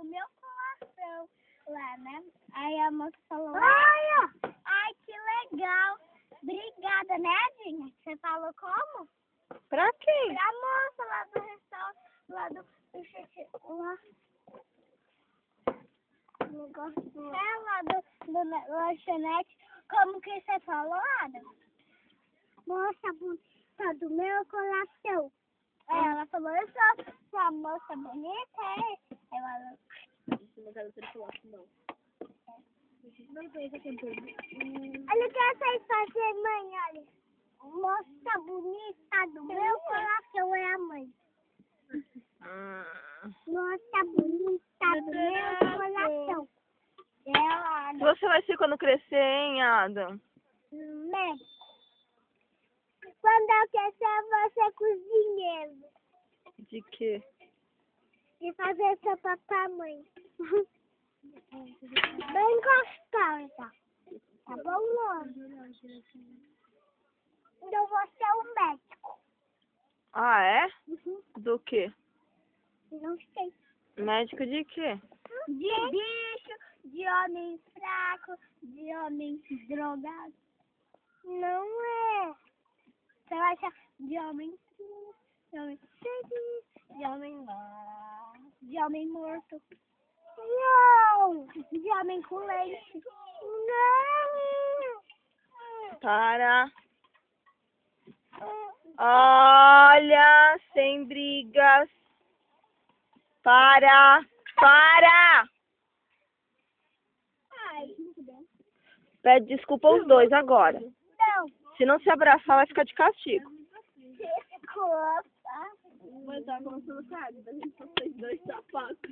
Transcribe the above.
meu coração lá, né? Aí a moça falou, ai, que legal. Obrigada, né, Dinha? Você falou como? Pra quem? Pra moça lá do restaurante, lá do lá do lanchonete. Como que você falou, Ada? Moça bonita do meu coração. Aí ela falou, eu sou a moça bonita, é? Ela... Olha o que vocês fazem, mãe, olha. Moça bonita do meu coração é a mãe. Moça bonita do meu coração. Ela... O que você vai ser quando crescer, hein, Ada? Médico. Quando eu crescer, eu vou ser cozinheiro. De quê? De fazer sopa pra mãe. Bem gostosa. Tá bom, mãe? Eu vou ser um médico. Ah, é? Uhum. Do quê? Não sei. Médico de quê? De bicho, de homem fraco, de homem drogado. Não é. Você vai achar de homem triste, de homem feliz, de homem lá, de homem morto. Não! De homem com leite. Não! Para. Olha, sem brigas. Para. Para. Ai, Pede desculpa aos dois agora. não. Se não se abraçar, vai ficar de castigo. Desculpa. Mas tá acontecendo, cara, da gente só fez 2 sapatos.